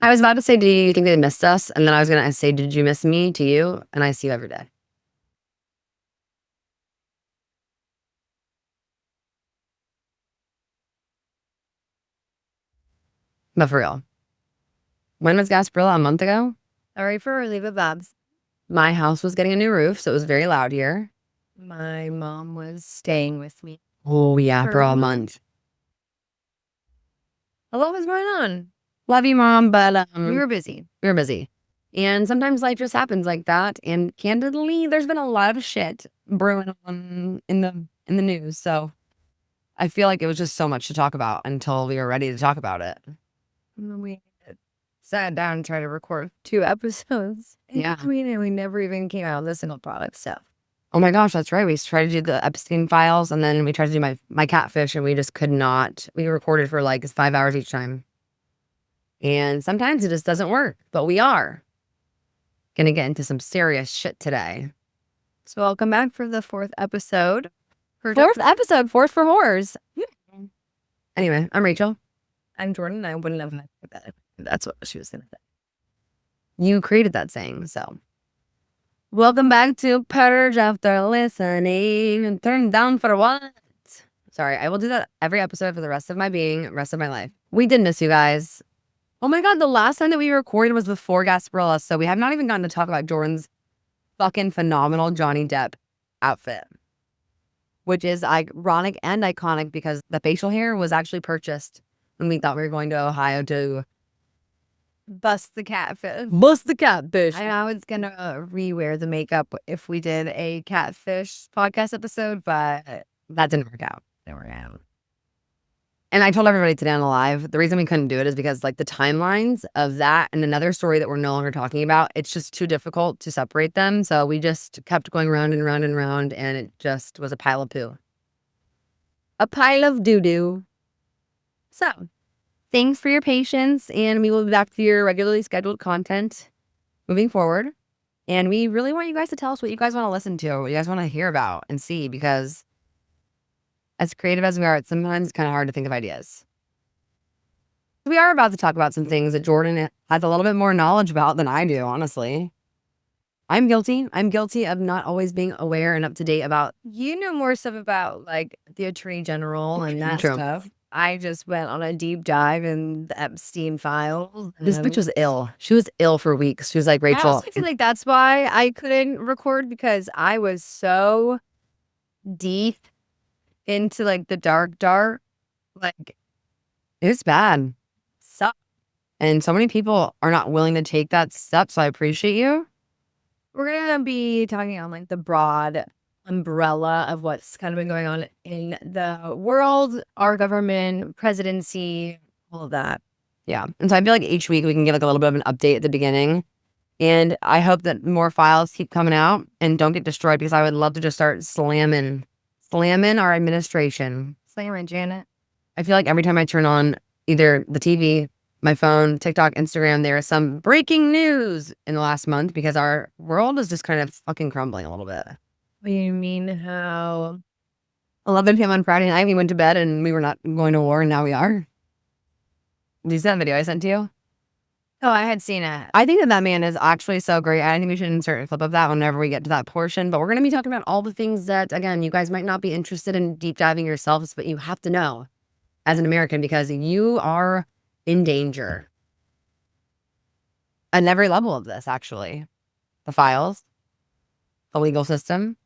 I was about to say, do you think they missed us? And then I was going to say, did you miss me to you? And I see you every day. But for real, when was Gasparilla? A month ago? Sorry for early, but Babs. My house was getting a new roof, so it was very loud here. My mom was staying with me. Oh, yeah, for a For- month. A lot was going on. Love you, Mom, but We were busy. we were busy. And sometimes life just happens like that. And candidly, there's been a lot of shit brewing on in the news. So I feel like it was just so much to talk about until we were ready to talk about it. And then we sat down and tried to record 2 episodes. Yeah. We never even came out with a single product stuff. Oh my gosh, that's right. We tried to do the Epstein files, and then we tried to do my catfish, and we just could not. We recorded for like 5 hours each time. And sometimes it just doesn't work, but we are going to get into some serious shit today. So welcome back for the 4th episode. Fourth episode, fourth for horrors. Anyway, I'm Rachel. I'm Jordan. I wouldn't have met that. That's what she was going to say. You created that saying, so. Welcome back to Purge After Listening and Turn Down for What? Sorry, I will do that every episode for the rest of my life. We did miss you guys. Oh my God, the last time that we recorded was before Gasparilla, so we have not even gotten to talk about Jordan's fucking phenomenal Johnny Depp outfit, which is ironic and iconic because the facial hair was actually purchased when we thought we were going to Ohio to bust the catfish. I was going to rewear the makeup if we did a catfish podcast episode, but that didn't work out. Didn't work out. And I told everybody today on the live, the reason we couldn't do it is because like the timelines of that and another story that we're no longer talking about, it's just too difficult to separate them. So we just kept going round and round and round, and it just was a pile of poo. A pile of doo-doo. So thanks for your patience, and we will be back to your regularly scheduled content moving forward. And we really want you guys to tell us what you guys want to listen to, what you guys want to hear about and see, because as creative as we are, it's sometimes kind of hard to think of ideas. We are about to talk about some things that Jordan has a little bit more knowledge about than I do, honestly. I'm guilty. I'm guilty of not always being aware and up to date about. You know more stuff about like the Attorney General and that stuff. I just went on a deep dive in the Epstein files. This bitch was ill. She was ill for weeks. She was like, Rachel. I feel like that's why I couldn't record, because I was so deep into like the dark, like it's bad. So, and so many people are not willing to take that step. So I appreciate you. We're going to be talking on like the broad umbrella of what's kind of been going on in the world, our government, presidency, all of that. Yeah. And so I feel like each week we can give like a little bit of an update at the beginning. And I hope that more files keep coming out and don't get destroyed, because I would love to just start slamming our administration. Slamming Janet. I feel like every time I turn on either the TV, my phone, TikTok, Instagram, there is some breaking news in the last month, because our world is just kind of fucking crumbling a little bit. What do you mean how? 11 p.m. on Friday night, we went to bed and we were not going to war, and now we are. Did you see that video I sent to you? Oh, I had seen it. I think that man is actually so great. I think we should insert a clip of that whenever we get to that portion. But we're going to be talking about all the things that, again, you guys might not be interested in deep diving yourselves, but you have to know as an American, because you are in danger. At every level of this, actually. The files, the legal system,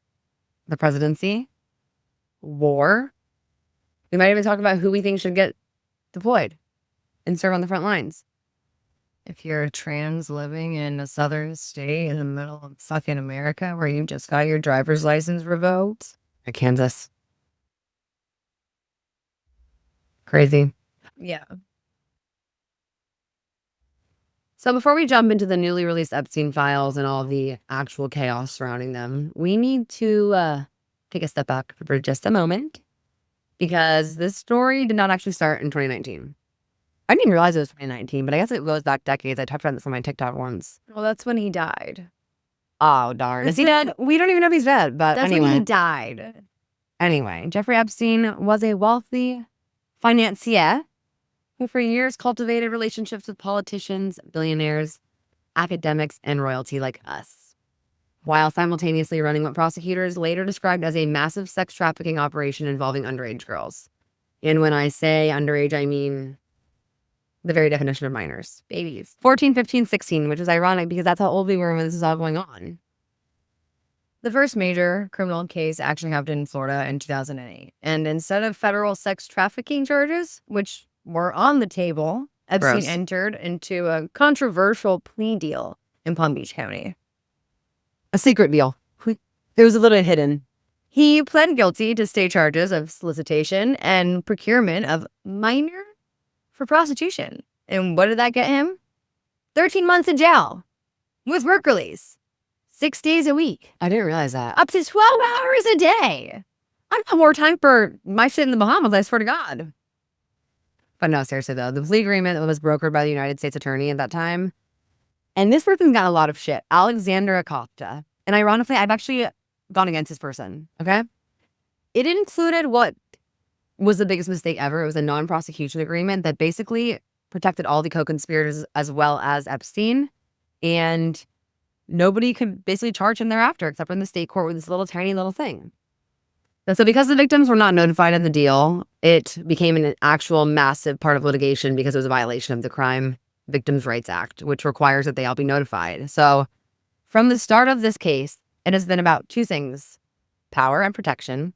the presidency, war. We might even talk about who we think should get deployed and serve on the front lines. If you're trans living in a southern state in the middle of fucking America where you just got your driver's license revoked. At Kansas. Crazy. Yeah. So before we jump into the newly released Epstein files and all the actual chaos surrounding them, we need to take a step back for just a moment, because this story did not actually start in 2019. I didn't even realize it was 2019, but I guess it goes back decades. I talked about this on my TikTok once. Well, that's when he died. Oh, darn. Is he dead? We don't even know if he's dead, but that's anyway. When he died. Anyway, Jeffrey Epstein was a wealthy financier who for years cultivated relationships with politicians, billionaires, academics, and royalty like us, while simultaneously running what prosecutors later described as a massive sex trafficking operation involving underage girls. And when I say underage, I mean the very definition of minors, babies, 14, 15, 16, which is ironic because that's how old we were when this is all going on. The first major criminal case actually happened in Florida in 2008. And instead of federal sex trafficking charges, which were on the table, Epstein Gross. entered into a controversial plea deal in Palm Beach County. A secret deal. It was a little hidden. He pled guilty to state charges of solicitation and procurement of minor for prostitution. And what did that get him? 13 months in jail with work release, 6 days a week, I didn't realize that. up to 12 hours a day. I got more time for my shit in the Bahamas, I swear to God. But no, seriously though, the plea agreement was brokered by the United States Attorney at that time. And this person got a lot of shit. Alexander Acosta. And ironically, I've actually gone against this person, okay? It included what was the biggest mistake ever. It was a non-prosecution agreement that basically protected all the co-conspirators as well as Epstein. And nobody could basically charge him thereafter except for in the state court with this little tiny little thing. And so because the victims were not notified of the deal, it became an actual massive part of litigation because it was a violation of the Crime Victims' Rights Act, which requires that they all be notified. So from the start of this case, it has been about two things: power and protection,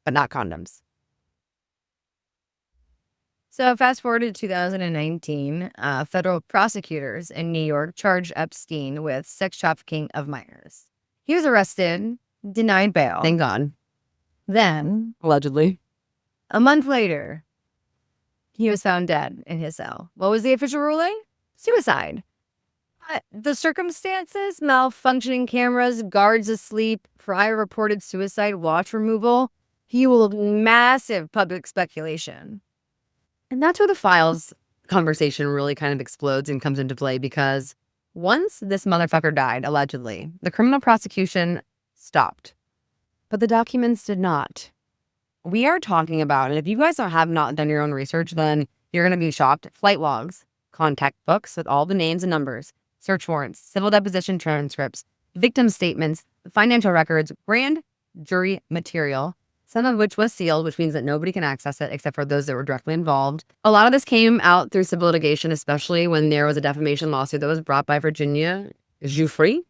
but not condoms. So fast forward to 2019, federal prosecutors in New York charged Epstein with sex trafficking of minors. He was arrested, denied bail. Thank God. Then, Allegedly. a month later, he was found dead in his cell. What was the official ruling? Suicide. The circumstances, malfunctioning cameras, guards asleep, prior reported suicide watch removal, fueled massive public speculation. And that's where the files conversation really kind of explodes and comes into play, because once this motherfucker died, allegedly, the criminal prosecution stopped. But the documents did not. We are talking about, and if you guys have not done your own research, then you're going to be shocked. Flight logs, contact books with all the names and numbers, search warrants, civil deposition transcripts, victim statements, financial records, grand jury material, some of which was sealed, which means that nobody can access it except for those that were directly involved. A lot of this came out through civil litigation, especially when there was a defamation lawsuit that was brought by Virginia Giuffre,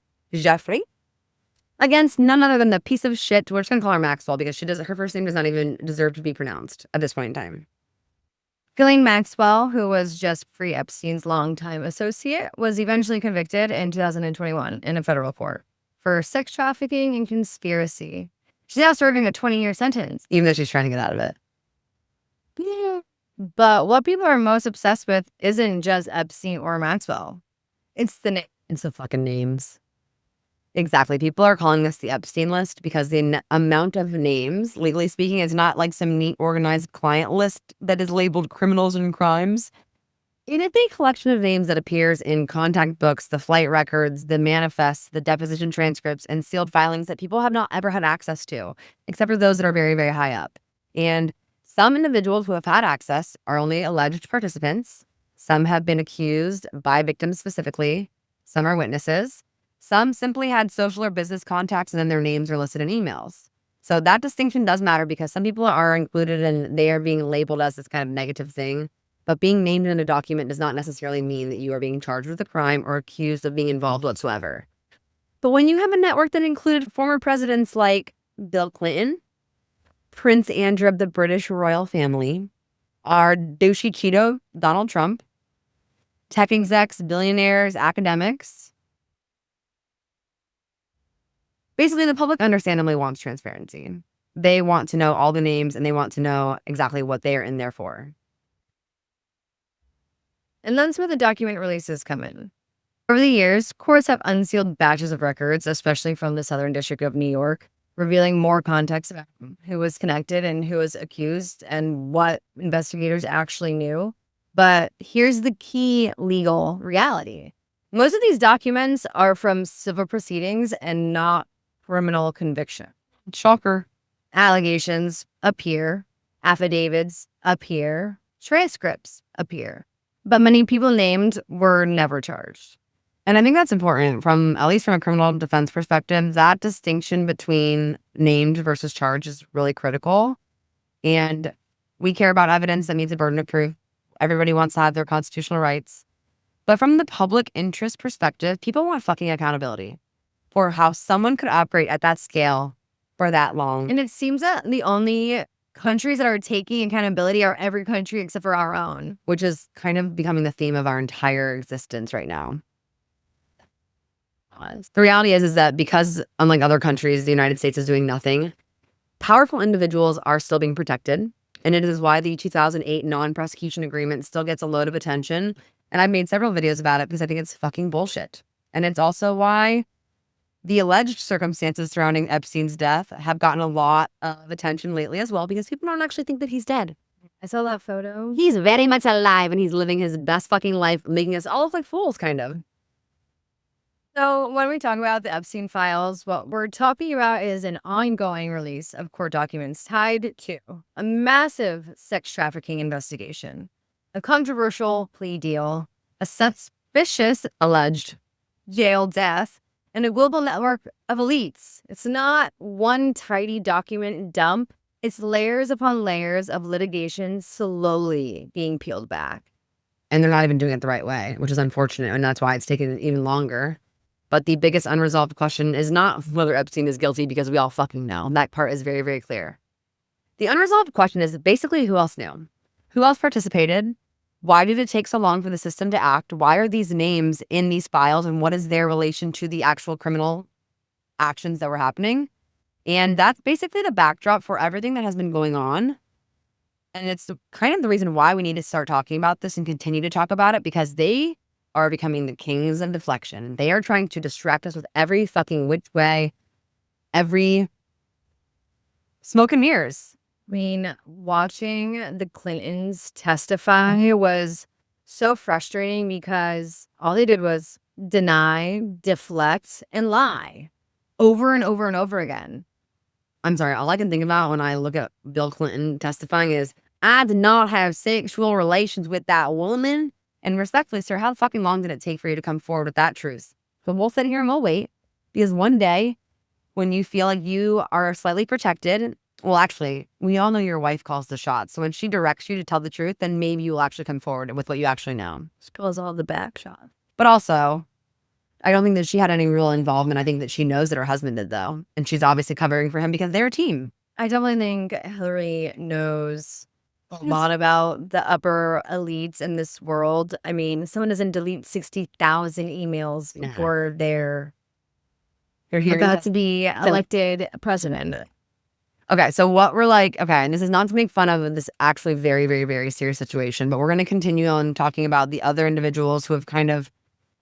against none other than the piece of shit. We're just gonna call her Maxwell because her first name does not even deserve to be pronounced at this point in time. Ghislaine Maxwell, who was just Free Epstein's longtime associate, was eventually convicted in 2021 in a federal court for sex trafficking and conspiracy. She's now serving a 20-year sentence. Even though she's trying to get out of it. Yeah. But what people are most obsessed with isn't just Epstein or Maxwell. It's the name. It's the fucking names. Exactly. People are calling this the Epstein list because the amount of names, legally speaking, is not like some neat organized client list that is labeled criminals and crimes. It is a collection of names that appears in contact books, the flight records, the manifests, the deposition transcripts, and sealed filings that people have not ever had access to, except for those that are very, very high up. And some individuals who have had access are only alleged participants. Some have been accused by victims specifically. Some are witnesses. Some simply had social or business contacts and then their names are listed in emails. So that distinction does matter because some people are included and they are being labeled as this kind of negative thing. But being named in a document does not necessarily mean that you are being charged with a crime or accused of being involved whatsoever. But when you have a network that included former presidents like Bill Clinton, Prince Andrew of the British royal family, our douchey Cheeto, Donald Trump, tech execs, billionaires, academics, basically, the public understandably wants transparency. They want to know all the names and they want to know exactly what they are in there for. And that's where the document releases come in. Over the years, courts have unsealed batches of records, especially from the Southern District of New York, revealing more context about who was connected and who was accused and what investigators actually knew. But here's the key legal reality. Most of these documents are from civil proceedings and not criminal conviction. Shocker. Allegations appear, affidavits appear, transcripts appear, but many people named were never charged. And I think that's important from, at least from a criminal defense perspective, that distinction between named versus charged is really critical. And we care about evidence that meets a burden of proof. Everybody wants to have their constitutional rights. But from the public interest perspective, people want fucking accountability for how someone could operate at that scale for that long. And it seems that the only countries that are taking accountability are every country except for our own. Which is kind of becoming the theme of our entire existence right now. The reality is that because, unlike other countries, the United States is doing nothing, powerful individuals are still being protected. And it is why the 2008 non-prosecution agreement still gets a load of attention. And I've made several videos about it because I think it's fucking bullshit. And it's also why the alleged circumstances surrounding Epstein's death have gotten a lot of attention lately as well, because people don't actually think that he's dead. I saw that photo. He's very much alive and he's living his best fucking life, making us all look like fools, kind of. So when we talk about the Epstein files, what we're talking about is an ongoing release of court documents tied to a massive sex trafficking investigation, a controversial plea deal, a suspicious alleged jail death, and a global network of elites. It's not one tidy document dump. It's layers upon layers of litigation slowly being peeled back. And they're not even doing it the right way, which is unfortunate. And that's why it's taken even longer. But the biggest unresolved question is not whether Epstein is guilty, because we all fucking know. That part is very, very clear. The unresolved question is basically who else knew? Who else participated? Why did it take so long for the system to act? Why are these names in these files? And what is their relation to the actual criminal actions that were happening? And that's basically the backdrop for everything that has been going on. And it's kind of the reason why we need to start talking about this and continue to talk about it, because they are becoming the kings of deflection. They are trying to distract us with every fucking which way, every smoke and mirrors. I mean, watching the Clintons testify was so frustrating because all they did was deny, deflect, and lie over and over and over again. I'm sorry, all I can think about when I look at Bill Clinton testifying is, I did not have sexual relations with that woman. And respectfully, sir, how fucking long did it take for you to come forward with that truth? But we'll sit here and we'll wait, because one day when you feel like you are slightly protected, well, actually, we all know your wife calls the shots. So when she directs you to tell the truth, then maybe you will actually come forward with what you actually know. She calls all the back shots. But also, I don't think that she had any real involvement. I think that she knows that her husband did, though. And she's obviously covering for him because they're a team. I definitely think Hillary knows a lot about the upper elites in this world. I mean, someone doesn't delete 60,000 emails before they're about to be elected president. Okay, so what we're like, okay, and this is not to make fun of this actually very, very, very serious situation, but we're going to continue on talking about the other individuals who have kind of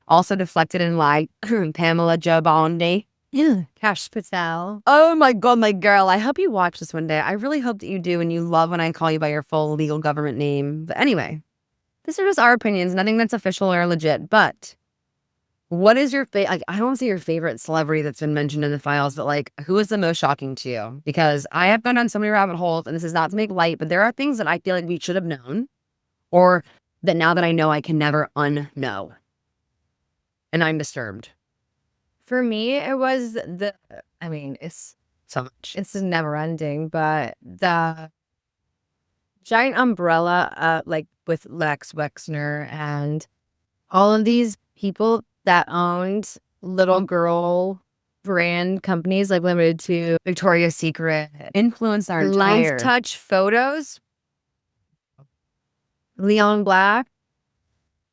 also deflected and lied. Pamela Jo Bondi. Yeah. Cash Patel. Oh my God, my girl. I hope you watch this one day. I really hope that you do, and you love when I call you by your full legal government name. But anyway, these are just our opinions, nothing that's official or legit. But what is your favorite? Like, I don't want to say your favorite celebrity that's been mentioned in the files, but like, who is the most shocking to you? Because I have gone down so many rabbit holes, and this is not to make light, but there are things that I feel like we should have known, or that now that I know, I can never unknow. And I'm disturbed. For me, it was it's so much. It's never ending, but the giant umbrella, like with Lex Wexner and all of these people that owned little girl brand companies, like limited to Victoria's Secret, influenced our entire Life Touch Photos, Leon Black.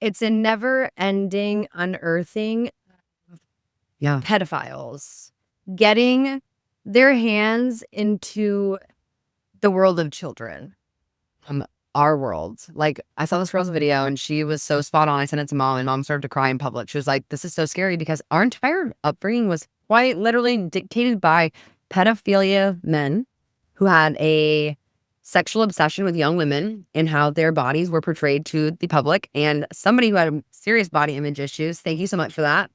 It's a never-ending unearthing. Yeah. Pedophiles getting their hands into the world of children. Our world. Like, I saw this girl's video and she was so spot on. I sent it to mom, and mom started to cry in public. She was like, this is so scary, because our entire upbringing was quite literally dictated by pedophilia men who had a sexual obsession with young women and how their bodies were portrayed to the public. And somebody who had serious body image issues, thank you so much for that.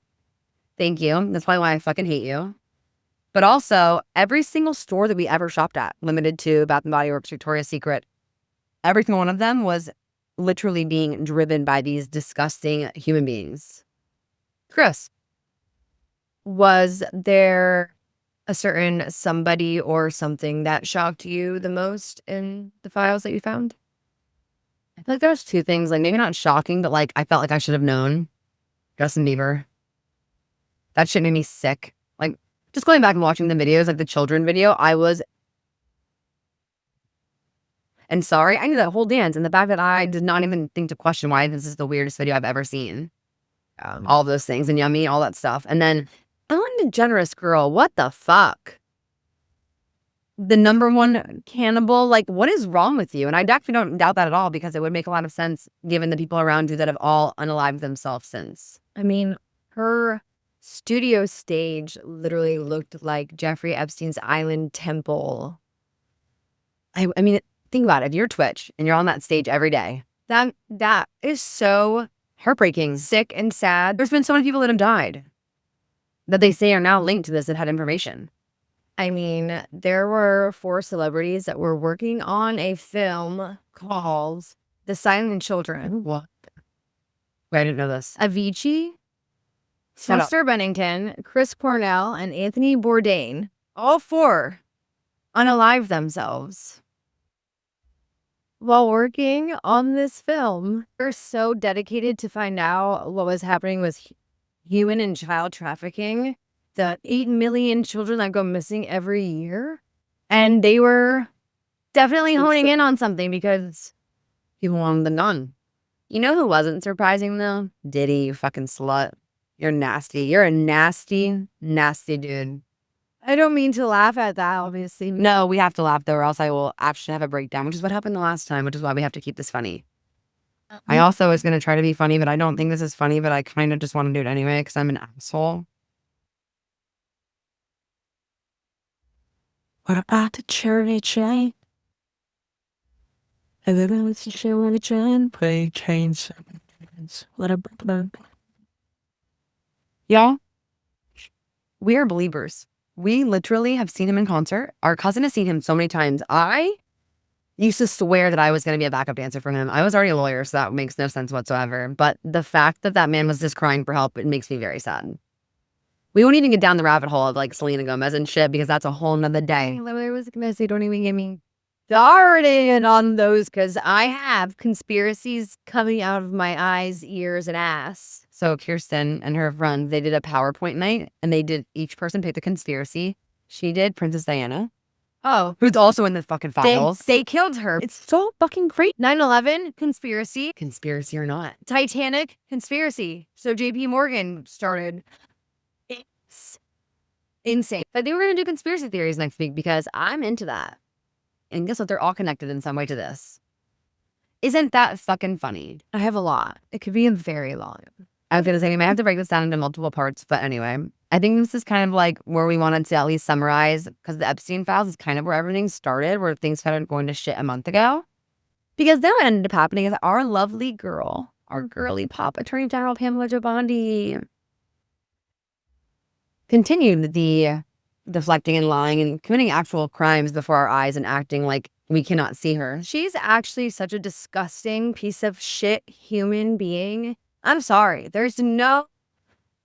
Thank you. That's probably why I fucking hate you. But also, every single store that we ever shopped at, limited to Bath & Body Works, Victoria's Secret, every single one of them was literally being driven by these disgusting human beings. Chris. Was there a certain somebody or something that shocked you the most in the files that you found? I feel like there's two things, like maybe not shocking, but like I felt like I should have known. Justin Bieber. That shit made me sick. Like just going back and watching the videos, like the children video, and sorry, I knew that whole dance, and the fact that I did not even think to question why this is the weirdest video I've ever seen. All those things and yummy, all that stuff. And then Ellen DeGeneres girl, what the fuck? The number one cannibal, like what is wrong with you? And I actually don't doubt that at all, because it would make a lot of sense given the people around you that have all unalived themselves since. I mean, her studio stage literally looked like Jeffrey Epstein's island temple. I mean, think about it. If you're Twitch and you're on that stage every day, That is so heartbreaking. sick and sad. There's been so many people that have died that they say are now linked to this that had information. I mean, there were 4 celebrities that were working on a film called The Silent Children. What? Wait, I didn't know this. Avicii, Shut up. Chester Bennington, Chris Cornell, and Anthony Bourdain, all 4 unalived themselves while working on this film. They're so dedicated to find out what was happening with human and child trafficking, the 8 million children that go missing every year. And they were definitely honing in on something because People wanted the nun. You know who wasn't surprising though? Diddy, you fucking slut. You're nasty. You're a nasty, nasty dude. I don't mean to laugh at that, obviously. No, we have to laugh though, or else I will actually have a breakdown, which is what happened the last time, which is why we have to keep this funny. I also was going to try to be funny, but I don't think this is funny, but I kind of just want to do it anyway because I'm an asshole. What about the cherry chain? Everyone's cherry chain. Play chains. What about y'all? We are believers. We literally have seen him in concert. Our cousin has seen him so many times. I used to swear that I was going to be a backup dancer for him. I was already a lawyer, so that makes no sense whatsoever. But the fact that that man was just crying for help, it makes me very sad. We won't even get down the rabbit hole of like Selena Gomez and shit because that's a whole nother day. I was going to say, don't even get me started on those because I have conspiracies coming out of my eyes, ears, and ass. So Kirsten and her friend, they did a PowerPoint night and they did each person pick the conspiracy. She did Princess Diana. Oh, Who's also in the fucking files. They killed her. It's so fucking great. 9/11, conspiracy. Conspiracy or not. Titanic, conspiracy. So JP Morgan started. It's insane. But they were going to do conspiracy theories next week because I'm into that. And guess what? They're all connected in some way to this. Isn't that fucking funny? I have a lot. It could be very long. I was going to say, we might have to break this down into multiple parts. But anyway, I think this is kind of like where we wanted to at least summarize because the Epstein files is kind of where everything started, where things started going to shit a month ago. Because then what ended up happening is our lovely girl, our girly pop Attorney General Pamela Joe Bondi continued the deflecting and lying and committing actual crimes before our eyes and acting like we cannot see her. She's actually such a disgusting piece of shit human being. I'm sorry. There's no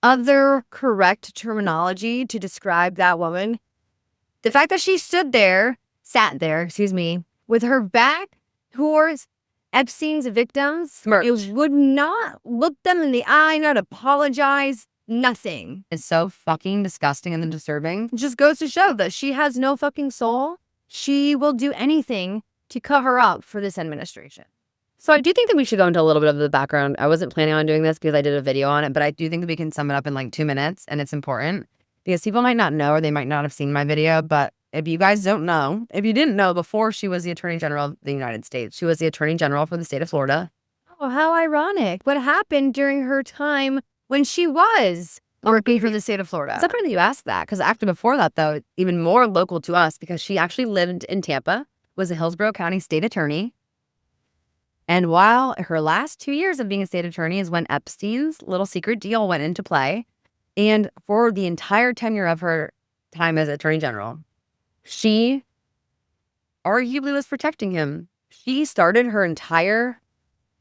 other correct terminology to describe that woman. The fact that she sat there, with her back towards Epstein's victims, Smirched. it would not look them in the eye, not apologize, nothing. It's so fucking disgusting and disturbing. It just goes to show that she has no fucking soul. She will do anything to cover up for this administration. So I do think that we should go into a little bit of the background. I wasn't planning on doing this because I did a video on it, but I do think that we can sum it up in like 2 minutes, and it's important because people might not know or they might not have seen my video, but if you guys don't know, if you didn't know, before she was the Attorney General of the United States, she was the Attorney General for the state of Florida. Oh, how ironic. What happened during her time when she was working for the state of Florida? It's not funny that you asked that because after before that, though, even more local to us because she actually lived in Tampa, was a Hillsborough County state attorney. And while her last 2 years of being a state attorney is when Epstein's little secret deal went into play. And for the entire tenure of her time as attorney general, she arguably was protecting him. She started her entire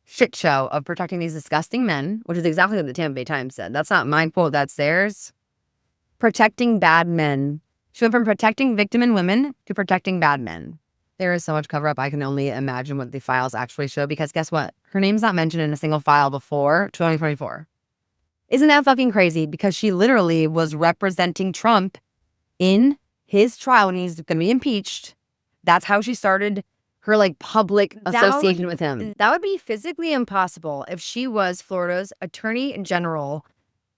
shit show of protecting these disgusting men, which is exactly what the Tampa Bay Times said. That's not my quote, that's theirs. Protecting bad men. She went from protecting victim and women to protecting bad men. There is so much cover up. I can only imagine what the files actually show because guess what? Her name's not mentioned in a single file before 2024. Isn't that fucking crazy? Because she literally was representing Trump in his trial when he's going to be impeached. That's how she started her like public association with him. That would be physically impossible if she was Florida's attorney general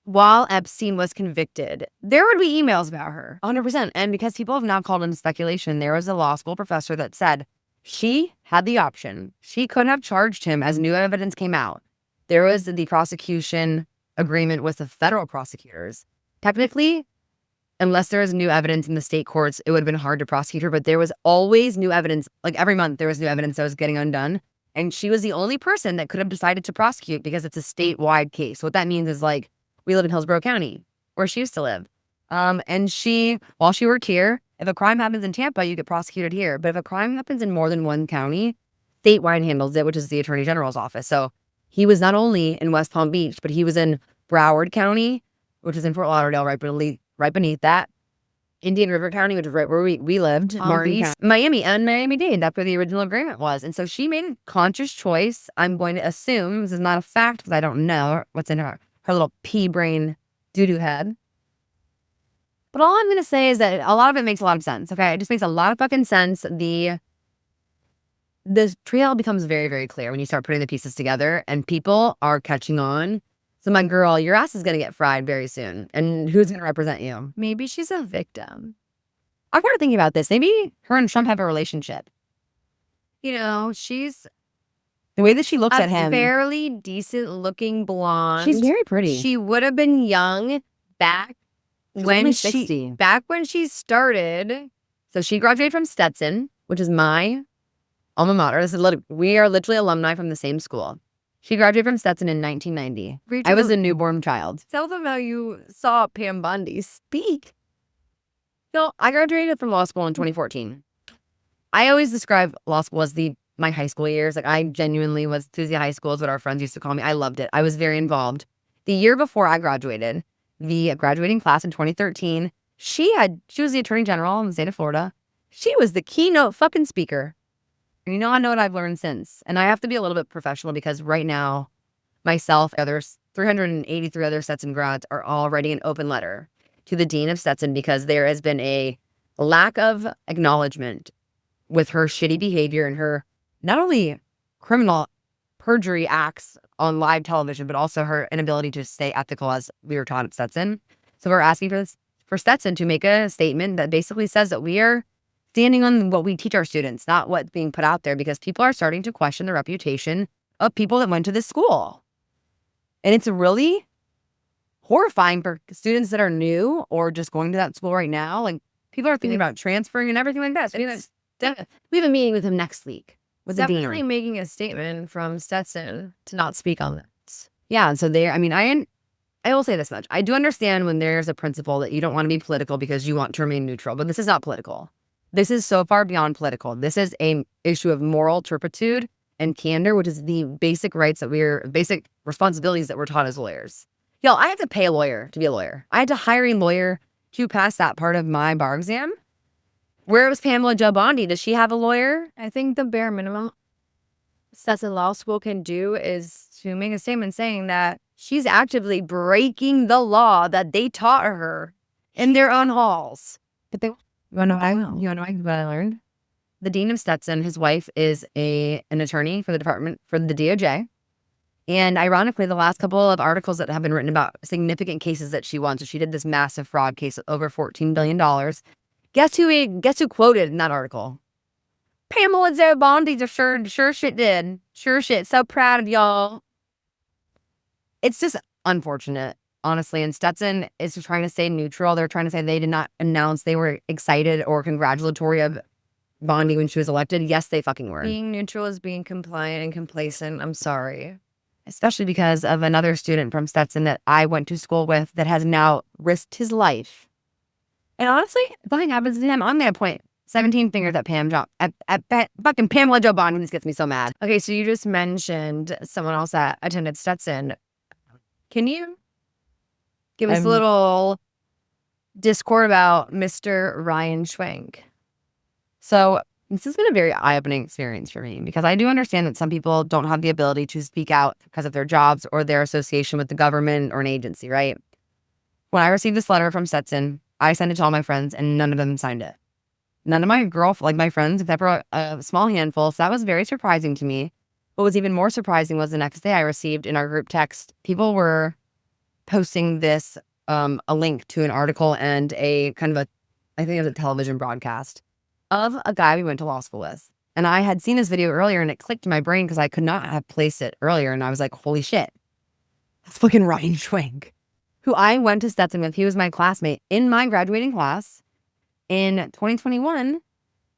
while Epstein was convicted. There would be emails about her. 100%. And because people have now called into speculation, there was a law school professor that said she had the option. She could have charged him as new evidence came out. There was the prosecution agreement with the federal prosecutors. Technically, unless there was new evidence in the state courts, it would have been hard to prosecute her. But there was always new evidence. Like every month, there was new evidence that was getting undone. And she was the only person that could have decided to prosecute because it's a statewide case. What that means is like, we live in Hillsborough County, where she used to live. And she, while she worked here, if a crime happens in Tampa, you get prosecuted here. But if a crime happens in more than one county, statewide handles it, which is the Attorney General's office. So he was not only in West Palm Beach, but he was in Broward County, which is in Fort Lauderdale, right beneath that. Indian River County, which is right where we lived. Miami and Miami-Dade. That's where the original agreement was. And so she made a conscious choice. I'm going to assume, this is not a fact because I don't know what's in her little pea brain doo-doo head. But all I'm going to say is that a lot of it makes a lot of sense, okay? It just makes a lot of fucking sense. The trail becomes very, very clear when you start putting the pieces together and people are catching on. So my girl, your ass is going to get fried very soon. And who's going to represent you? Maybe she's a victim. I'm kind of thinking about this. Maybe her and Trump have a relationship. You know, she's the way that she looks at him. Fairly decent looking blonde. She's very pretty. She would have been young back when she started. So she graduated from Stetson, which is my alma mater. We are literally alumni from the same school. She graduated from Stetson in 1990. I was a newborn child. Tell them how you saw Pam Bondi speak. So I graduated from law school in 2014. I always describe law school as my high school years. Like I genuinely was Tuesday high school is what our friends used to call me. I loved it. I was very involved. The year before I graduated, the graduating class in 2013, she was the attorney general in the state of Florida. She was the keynote fucking speaker. And I know what I've learned since. And I have to be a little bit professional because right now, myself, others, 383 other Stetson grads are all writing an open letter to the dean of Stetson because there has been a lack of acknowledgement with her shitty behavior and her not only criminal perjury acts on live television, but also her inability to stay ethical as we were taught at Stetson. So we're asking for Stetson to make a statement that basically says that we are standing on what we teach our students, not what's being put out there, because people are starting to question the reputation of people that went to this school. And it's really horrifying for students that are new or just going to that school right now. Like people are thinking about transferring and everything like that. So we have a meeting with him next week. Definitely making a statement from Stetson to not speak on this. Yeah, and so I will say this much. I do understand when there's a principle that you don't want to be political because you want to remain neutral, but this is not political. This is so far beyond political. This is an issue of moral turpitude and candor, which is the basic basic responsibilities that we're taught as lawyers. Y'all, I had to pay a lawyer to be a lawyer. I had to hire a lawyer to pass that part of my bar exam. Where was Pamela Jo Bondi? Does she have a lawyer? I think the bare minimum Stetson Law School can do is to make a statement saying that she's actively breaking the law that they taught her in their own halls. But you want to know what I learned? The dean of Stetson, his wife is an attorney for the DOJ. And ironically, the last couple of articles that have been written about significant cases that she won. So she did this massive fraud case of over $14 billion. Guess who quoted in that article? Pamela Jo Bondi sure shit did. Sure shit. So proud of y'all. It's just unfortunate, honestly. And Stetson is trying to stay neutral. They're trying to say they did not announce they were excited or congratulatory of Bondi when she was elected. Yes, they fucking were. Being neutral is being compliant and complacent. I'm sorry. Especially because of another student from Stetson that I went to school with that has now risked his life. And honestly, if something happens to him, I'm going to point 17 fingers at fucking Pamela Joe Biden. This gets me so mad. Okay, so you just mentioned someone else that attended Stetson. Can you give us a little discord about Mr. Ryan Schwenk? So this has been a very eye-opening experience for me because I do understand that some people don't have the ability to speak out because of their jobs or their association with the government or an agency, right? When I received this letter from Stetson, I sent it to all my friends and none of them signed it. None of my friends, except for a small handful. So that was very surprising to me. What was even more surprising was the next day I received in our group text, people were posting this, a link to an article and a kind of I think it was a television broadcast of a guy we went to law school with. And I had seen this video earlier and it clicked in my brain because I could not have placed it earlier. And I was like, holy shit, that's fucking Ryan Schwenk, who I went to Stetson with. He was my classmate in my graduating class. In 2021,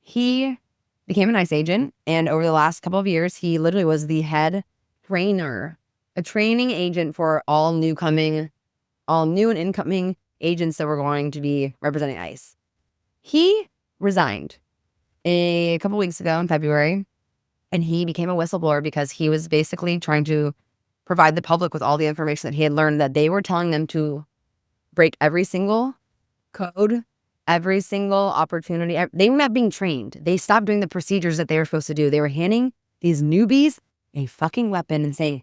he became an ICE agent. And over the last couple of years, he literally was the head trainer, a training agent for all new and incoming agents that were going to be representing ICE. He resigned a couple weeks ago in February, and he became a whistleblower because he was basically trying to provide the public with all the information that he had learned, that they were telling them to break every single code, every single opportunity. They were not being trained. They stopped doing the procedures that they were supposed to do. They were handing these newbies a fucking weapon and saying,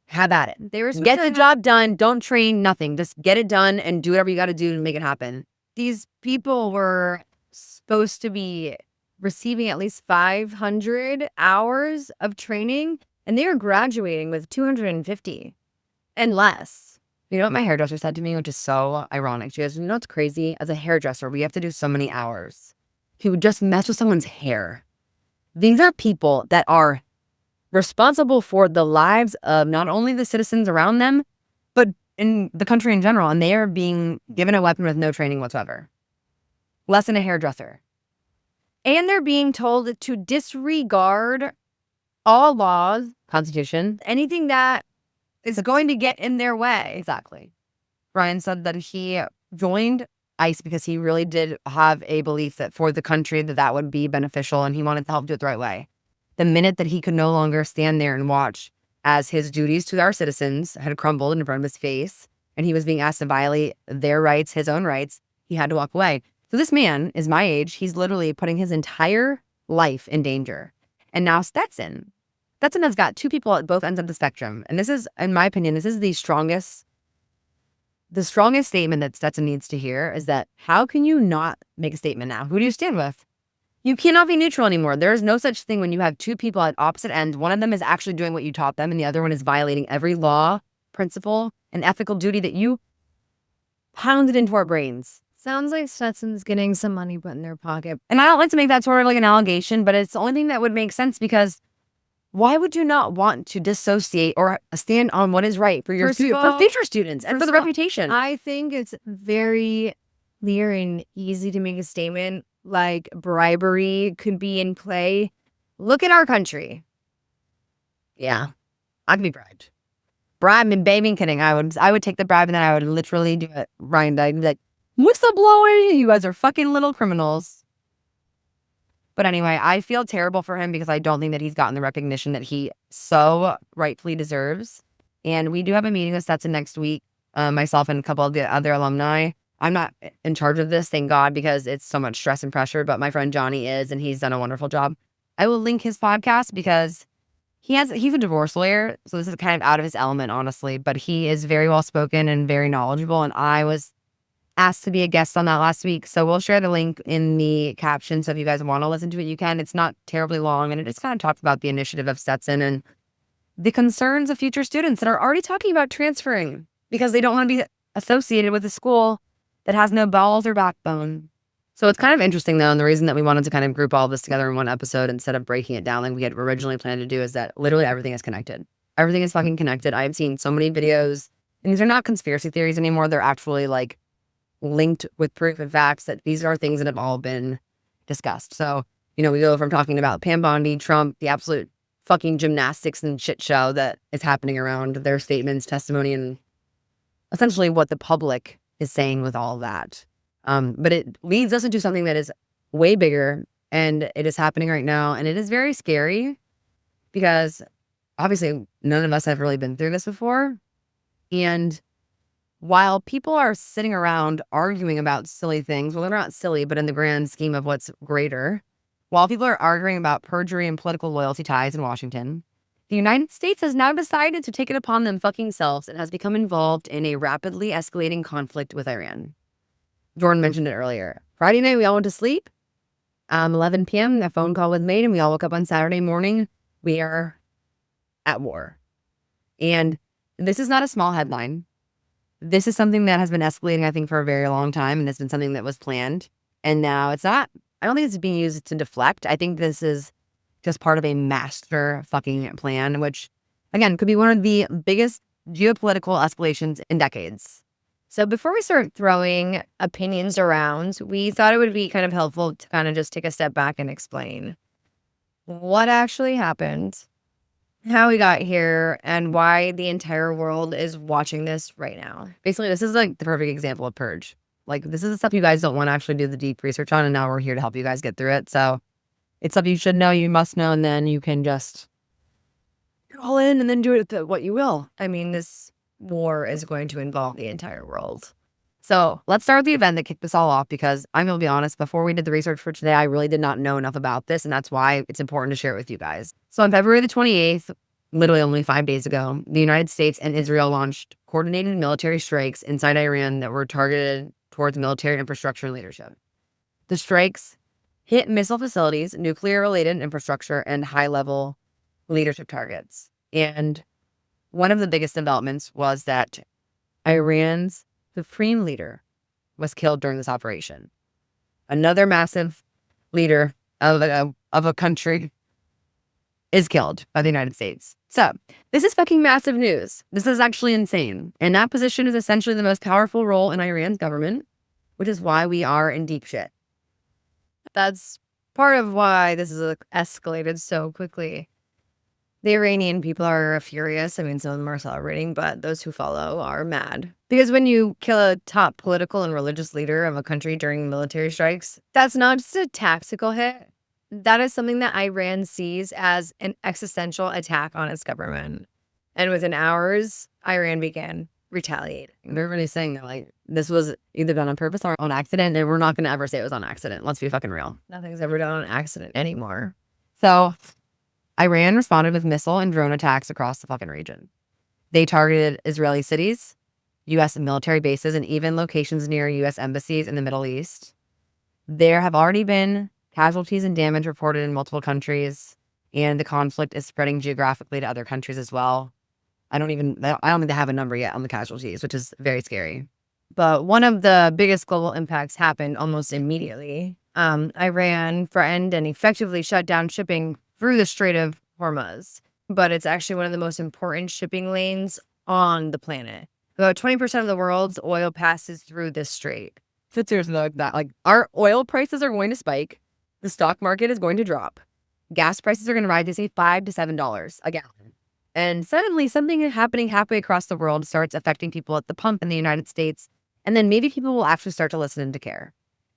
have at it. They were Get the job done. Don't train, nothing. Just get it done and do whatever you got to do to make it happen. These people were supposed to be receiving at least 500 hours of training, and they were graduating with 250 and less. You know what my hairdresser said to me, which is so ironic? She goes, you know what's crazy? As a hairdresser, we have to do so many hours. He would just mess with someone's hair. These are people that are responsible for the lives of not only the citizens around them, but in the country in general. And they are being given a weapon with no training whatsoever. Less than a hairdresser. And they're being told to disregard all laws, Constitution, anything that is going to get in their way. Exactly. Ryan said that he joined ICE because he really did have a belief that for the country that would be beneficial, and he wanted to help do it the right way. The minute that he could no longer stand there and watch as his duties to our citizens had crumbled in front of his face, and he was being asked to violate their rights, his own rights, he had to walk away. So this man is my age. He's literally putting his entire life in danger. And now Stetson has got two people at both ends of the spectrum. And this is, in my opinion, this is the strongest statement that Stetson needs to hear is that how can you not make a statement now? Who do you stand with? You cannot be neutral anymore. There is no such thing when you have two people at opposite ends. One of them is actually doing what you taught them, and the other one is violating every law, principle, and ethical duty that you pounded into our brains. Sounds like Stetson's getting some money put in their pocket. And I don't like to make that sort of like an allegation, but it's the only thing that would make sense, because why would you not want to dissociate or stand on what is right for your for future students and for the reputation? I think it's very clear and easy to make a statement like bribery could be in play. Look at our country. Yeah, I'd be bribed. Bribe and baby, kidding. I would take the bribe and then I would literally do it. Ryan, I'd be like, whistleblower, you guys are fucking little criminals. But anyway, I feel terrible for him because I don't think that he's gotten the recognition that he so rightfully deserves. And we do have a meeting with Stetson next week, myself and a couple of the other alumni. I'm not in charge of this, thank God, because it's so much stress and pressure, but my friend Johnny is, and he's done a wonderful job. I will link his podcast because he's a divorce lawyer, so this is kind of out of his element, honestly, but he is very well spoken and very knowledgeable, and I was asked to be a guest on that last week. So we'll share the link in the caption. So if you guys want to listen to it, you can. It's not terribly long. And it just kind of talks about the initiative of Stetson and the concerns of future students that are already talking about transferring because they don't want to be associated with a school that has no balls or backbone. So it's kind of interesting, though. And the reason that we wanted to kind of group all of this together in one episode instead of breaking it down like we had originally planned to do is that literally everything is connected. Everything is fucking connected. I have seen so many videos, and these are not conspiracy theories anymore. They're actually like linked with proof and facts that these are things that have all been discussed. So, we go from talking about Pam Bondi, Trump, the absolute fucking gymnastics and shit show that is happening around their statements, testimony, and essentially what the public is saying with all that. But it leads us into something that is way bigger, and it is happening right now. And it is very scary because obviously none of us have really been through this before. And while people are sitting around arguing about silly things, well, they're not silly, but in the grand scheme of what's greater, while people are arguing about perjury and political loyalty ties in Washington, the United States has now decided to take it upon them fucking selves and has become involved in a rapidly escalating conflict with Iran. Jordan mentioned it earlier. Friday night, we all went to sleep. 11 p.m., a phone call was made, and we all woke up on Saturday morning. We are at war. And this is not a small headline. This is something that has been escalating, I think, for a very long time, and it's been something that was planned. And now it's not. I don't think it's being used to deflect. I think this is just part of a master fucking plan, which, again, could be one of the biggest geopolitical escalations in decades. So before we start throwing opinions around, we thought it would be kind of helpful to kind of just take a step back and explain what actually happened, how we got here, and why the entire world is watching this right now. Basically, this is like the perfect example of purge. Like, this is the stuff you guys don't want to actually do the deep research on, and now we're here to help you guys get through it. So it's stuff you should know, you must know, and then you can just go all in and then do it at what you will. I mean, this war is going to involve the entire world. So let's start with the event that kicked this all off, because I'm going to be honest, before we did the research for today, I really did not know enough about this, and that's why it's important to share it with you guys. So on February the 28th, literally only 5 days ago, the United States and Israel launched coordinated military strikes inside Iran that were targeted towards military infrastructure and leadership. The strikes hit missile facilities, nuclear-related infrastructure, and high-level leadership targets. And one of the biggest developments was that Iran's supreme leader was killed during this operation. Another massive leader of a country is killed by the United States. So this is fucking massive news. This is actually insane. And that position is essentially the most powerful role in Iran's government, which is why we are in deep shit. That's part of why this is escalated so quickly. The Iranian people are furious. I mean, some of them are celebrating, but those who follow are mad. Because when you kill a top political and religious leader of a country during military strikes, that's not just a tactical hit. That is something that Iran sees as an existential attack on its government. And within hours, Iran began retaliating. They're really saying that, like, this was either done on purpose or on accident, and we're not going to ever say it was on accident. Let's be fucking real. Nothing's ever done on accident anymore. So Iran responded with missile and drone attacks across the fucking region. They targeted Israeli cities, U.S. military bases, and even locations near U.S. embassies in the Middle East. There have already been casualties and damage reported in multiple countries, and the conflict is spreading geographically to other countries as well. I don't think they have a number yet on the casualties, which is very scary. But one of the biggest global impacts happened almost immediately. Iran threatened and effectively shut down shipping through the Strait of Hormuz, but it's actually one of the most important shipping lanes on the planet. About 20% of the world's oil passes through this strait. So seriously, like that, like, our oil prices are going to spike. The stock market is going to drop. Gas prices are going to rise to say $5 to $7 a gallon. And suddenly something happening halfway across the world starts affecting people at the pump in the United States. And then maybe people will actually start to listen and to care,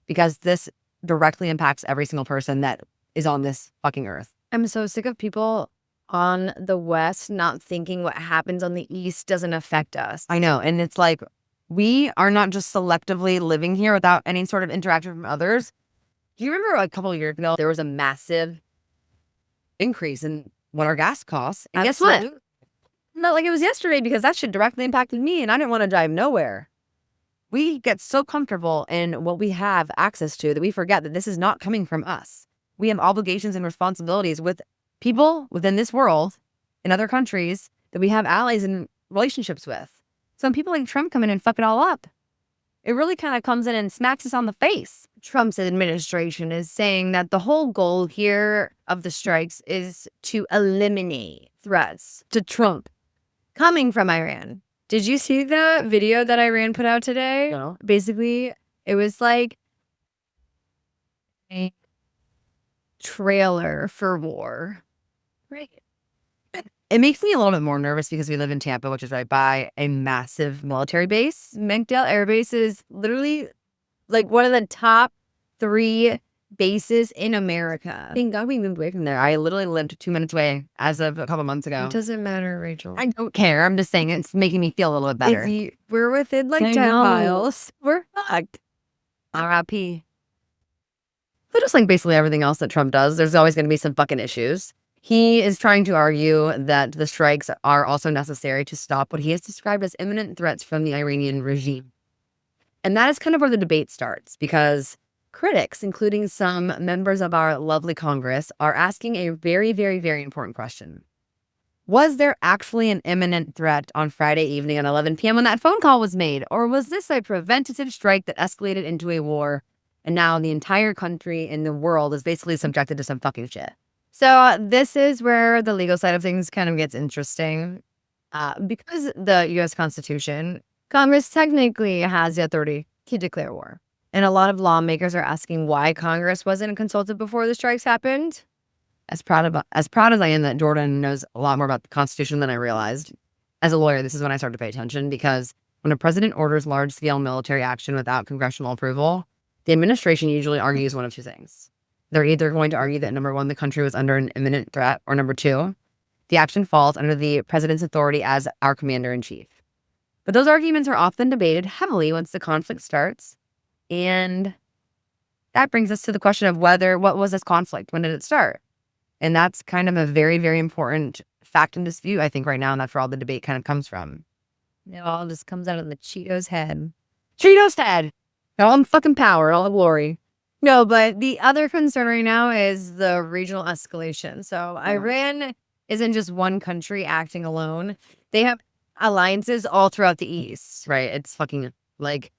because this directly impacts every single person that is on this fucking earth. I'm so sick of people on the West not thinking what happens on the East doesn't affect us. I know. And it's like, we are not just selectively living here without any sort of interaction from others. Do you remember a couple of years ago, there was a massive increase in what our gas costs? And guess what? Not like it was yesterday, because that shit directly impacted me and I didn't want to drive nowhere. We get so comfortable in what we have access to that we forget that this is not coming from us. We have obligations and responsibilities with people within this world in other countries that we have allies and relationships with. So when people like Trump come in and fuck it all up, it really kind of comes in and smacks us on the face. Trump's administration is saying that the whole goal here of the strikes is to eliminate threats to Trump coming from Iran. Did you see the video that Iran put out today? No. Basically, it was like a trailer for war. Right. It makes me a little bit more nervous because we live in Tampa, which is right by a massive military base. McDill Air Base is literally like one of the top 3 bases in America. Thank God we moved away from there. I literally lived 2 minutes away as of a couple months ago. It doesn't matter, Rachel. I don't care. I'm just saying it's making me feel a little bit better. We're within like I 10 know. miles. We're fucked. R.I.P. But just like basically everything else that Trump does, there's always going to be some fucking issues. He is trying to argue that the strikes are also necessary to stop what he has described as imminent threats from the Iranian regime. And that is kind of where the debate starts, because critics, including some members of our lovely Congress, are asking a very, very, very important question. Was there actually an imminent threat on Friday evening at 11 p.m. when that phone call was made? Or was this a preventative strike that escalated into a war, and now the entire country and the world is basically subjected to some fucking shit? So this is where the legal side of things kind of gets interesting. Because the U.S. Constitution, Congress technically has the authority to declare war. And a lot of lawmakers are asking why Congress wasn't consulted before the strikes happened. As proud as I am that Jordan knows a lot more about the Constitution than I realized, as a lawyer, this is when I started to pay attention, because when a president orders large-scale military action without congressional approval, the administration usually argues one of two things. They're either going to argue that, number one, the country was under an imminent threat, or number two, the action falls under the president's authority as our commander-in-chief. But those arguments are often debated heavily once the conflict starts, and that brings us to the question of what was this conflict? When did it start? And that's kind of a very, very important fact in dispute, I think, right now, and that's where all the debate kind of comes from. It all just comes out of the Cheetos head. Cheetos head! All in fucking power, all the glory. No, but the other concern right now is the regional escalation. So Iran isn't just one country acting alone. They have alliances all throughout the East. Right, it's fucking, like,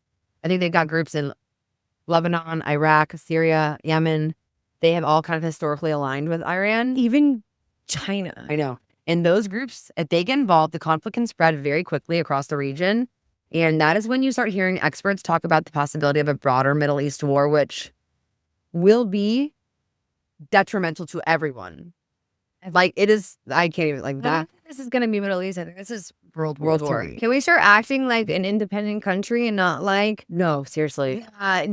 I think they've got groups in Lebanon, Iraq, Syria, Yemen. They have all kind of historically aligned with Iran. Even China. I know. And those groups, if they get involved, the conflict can spread very quickly across the region. And that is when you start hearing experts talk about the possibility of a broader Middle East war, which will be detrimental to everyone. Like, it is, I can't even, like, that. This is going to be Middle East. I think this is World War. Can we start acting like an independent country and not like No, seriously.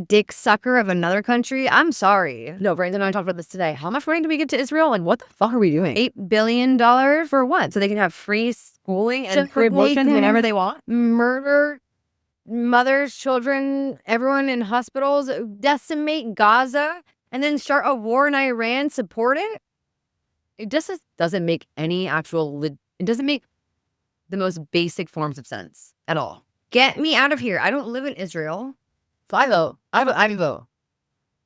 dick sucker of another country? I'm sorry. No, Brandon and I talked about this today. How much money do we get to Israel? Like, what the fuck are we doing? $8 billion for what? So they can have free schooling and So free they abortions can whenever they want? Murder mothers, children, everyone in hospitals, decimate Gaza, and then start a war in Iran, support it? It just doesn't make any actual, it doesn't make the most basic forms of sense at all. Get me out of here. I don't live in Israel. So I vote. I vote.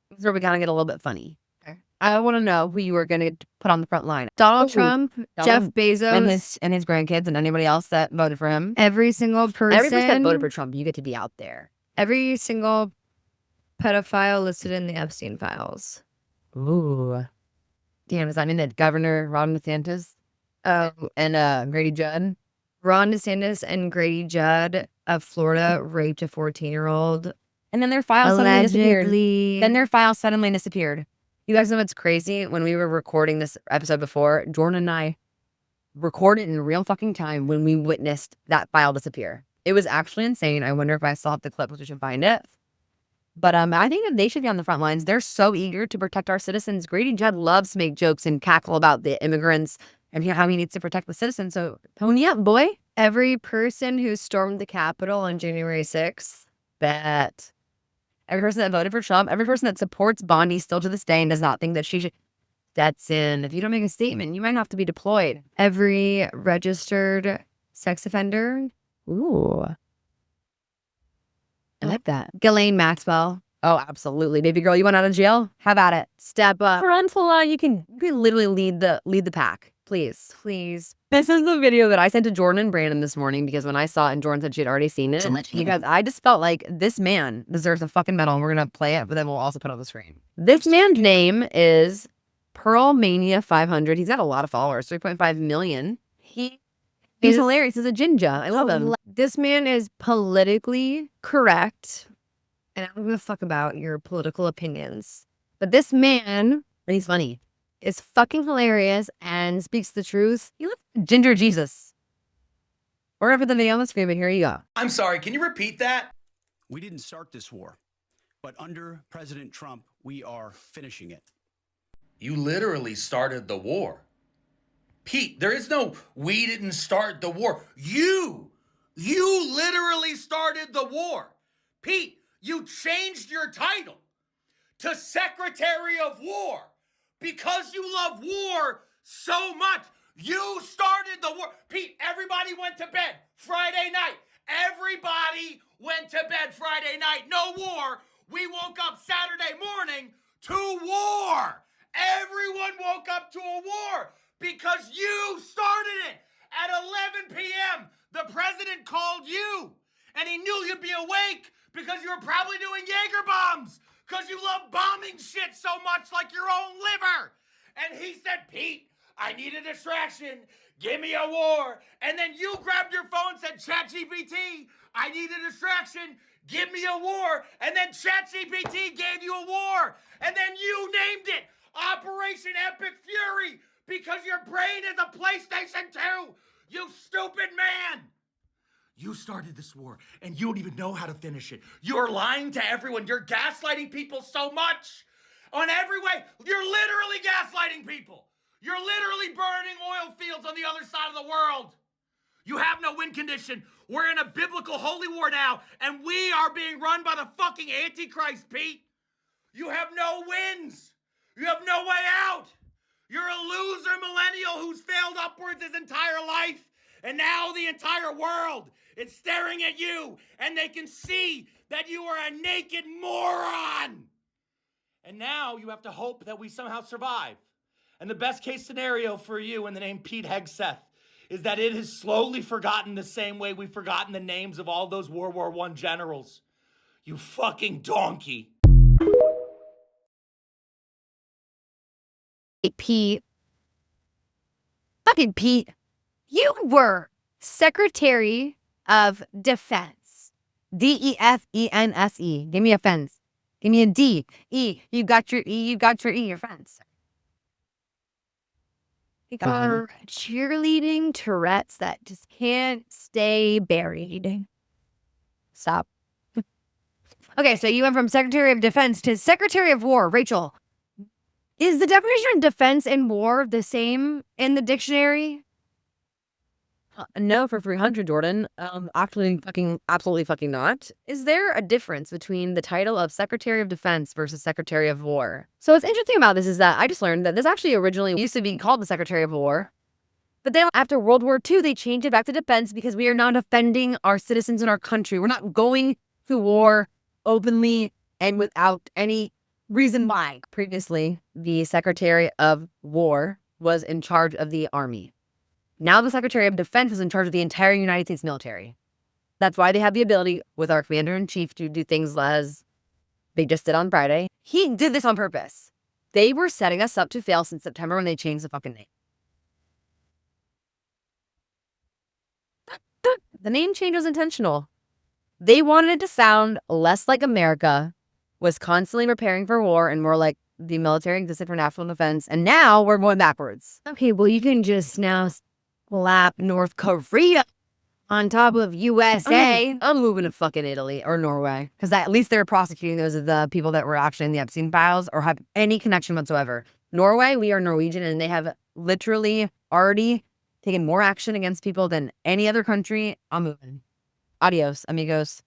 This is where we kind of get a little bit funny. Okay. I want to know who you were going to put on the front line. Donald Trump, Jeff Bezos, and his grandkids, and anybody else that voted for him. every single person. Every person that voted for Trump, you get to be out there. Every single pedophile listed in the Epstein files. Ooh. Damn, does that mean that Governor Ron DeSantis and Grady Judd? Ron DeSantis and Grady Judd of Florida raped a 14-year-old. And then their file suddenly disappeared. Allegedly. Then their file suddenly disappeared. You guys know what's crazy? When we were recording this episode before, Jordan and I recorded in real fucking time when we witnessed that file disappear. It was actually insane. I wonder if I still have the clip, which we should find it. But I think that they should be on the front lines. They're so eager to protect our citizens. Grady Judd loves to make jokes and cackle about the immigrants and how he needs to protect the citizens. So pony up, boy. Every person who stormed the Capitol on January 6th. Bet. Every person that voted for Trump, every person that supports Bondi still to this day and does not think that she should. That's in. If you don't make a statement, you might have to be deployed. Every registered sex offender. Ooh. I like that. Ghislaine Maxwell. Oh, absolutely. Baby girl, you want out of jail? Have at it. Step up. Frontful, you can literally lead the pack. Please. This is the video that I sent to Jordan and Brandon this morning, because when I saw it and Jordan said she had already seen it, you guys, I just felt like this man deserves a fucking medal, and we're going to play it, but then we'll also put it on the screen. This man's name is Pearl Mania 500. He's got a lot of followers, 3.5 million. He's hilarious. He's a ginger. I love him. This man is politically correct, and I don't give a fuck about your political opinions. But this man, And he's funny. is fucking hilarious and speaks the truth. He looks like Ginger Jesus. Or over the video on the screen, but here you go. I'm sorry, can you repeat that? We didn't start this war. But under President Trump, we are finishing it. You literally started the war. Pete, there is no, we didn't start the war. You literally started the war. Pete, you changed your title to Secretary of War because you love war so much. You started the war. Pete, everybody went to bed Friday night. Everybody went to bed Friday night. No war. We woke up Saturday morning to war. Everyone woke up to a war because you started it. At 11 p.m., the president called you, and he knew you'd be awake because you were probably doing Jaeger bombs because you love bombing shit so much like your own liver. And he said, Pete, I need a distraction. Give me a war. And then you grabbed your phone and said, ChatGPT, I need a distraction. Give me a war. And then ChatGPT gave you a war. And then you named it Operation Epic Fury because your brain is a PlayStation 2. You stupid man. You started this war, and you don't even know how to finish it. You're lying to everyone. You're gaslighting people so much. On every way, you're literally gaslighting people. You're literally burning oil fields on the other side of the world. You have no win condition. We're in a biblical holy war now, and we are being run by the fucking Antichrist, Pete. You have no wins. You have no way out. You're a loser millennial who's failed upwards his entire life. And now the entire world is staring at you, and they can see that you are a naked moron. And now you have to hope that we somehow survive. And the best case scenario for you in the name Pete Hegseth is that it is slowly forgotten the same way we've forgotten the names of all those World War I generals. You fucking donkey. Hey, Pete. Fucking Pete. You were Secretary of Defense. DEFENSE. Give me a fence. Give me a D. E. You got your E. You got your E. Your fence. Cheerleading Tourette's that just can't stay buried. Stop. Okay, so you went from Secretary of Defense to Secretary of War. Rachel, is the definition of defense and war the same in the dictionary? No, for 300, Jordan. Actually, absolutely fucking not. Is there a difference between the title of Secretary of Defense versus Secretary of War? So what's interesting about this is that I just learned that this actually originally used to be called the Secretary of War. But then after World War II, they changed it back to defense because we are now defending our citizens in our country. We're not going to war openly and without any reason why. Previously, the Secretary of War was in charge of the Army. Now the Secretary of Defense is in charge of the entire United States military. That's why they have the ability with our Commander-in-Chief to do things as they just did on Friday. He did this on purpose. They were setting us up to fail since September when they changed the fucking name. The name change was intentional. They wanted it to sound less like America was constantly preparing for war and more like the military existed for national defense. And now we're going backwards. Okay, well, you can just now slap North Korea on top of USA. I'm moving to fucking Italy or Norway because at least they're prosecuting those of the people that were actually in the Epstein files or have any connection whatsoever. Norway, we are Norwegian, and they have literally already taken more action against people than any other country. I'm moving. Adios, amigos.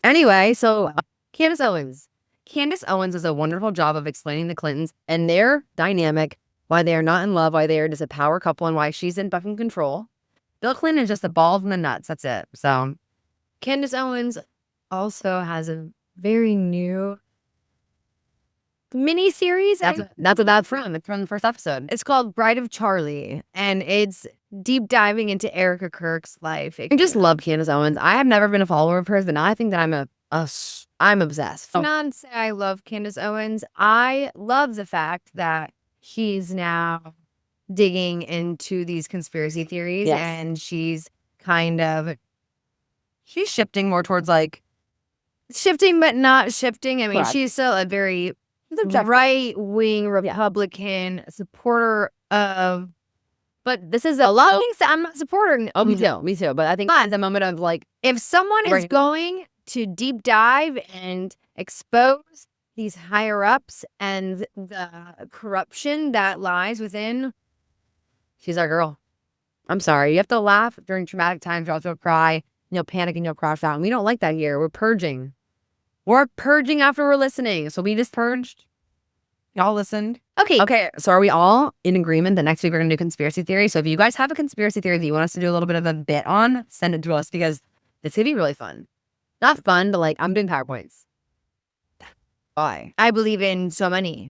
Anyway, so Candace Owens. Candace Owens does a wonderful job of explaining the Clintons and their dynamic, why they are not in love, why they are just a power couple, and why she's in fucking control. Bill Clinton is just the balls and the nuts. That's it. So Candace Owens also has a very new mini-series. that's what that's from. It's from the first episode. It's called Bride of Charlie, and it's deep diving into Erica Kirk's life. I just love Candace Owens. I have never been a follower of hers, but now I think that I'm obsessed. Not say I love Candace Owens. I love the fact that she's now digging into these conspiracy theories, Yes. and she's shifting more towards like shifting, but not shifting. I mean, Correct. she's still a very right-wing Republican supporter of, but this is a lot of things that I'm not supporting. me too. But I think at the moment of like If someone is Right. going to deep dive and expose these higher ups and the corruption that lies within. She's our girl. I'm sorry. You have to laugh during traumatic times. You also cry. You'll panic and you'll crash out. And we don't like that here. We're purging. We're purging after we're listening. So we just purged. Y'all listened. Okay. So are we all in agreement that next week we're going to do conspiracy theory? So if you guys have a conspiracy theory that you want us to do a little bit of a bit on, send it to us because it's going to be really fun. Not fun, but like I'm doing PowerPoints. Why? I believe in so many.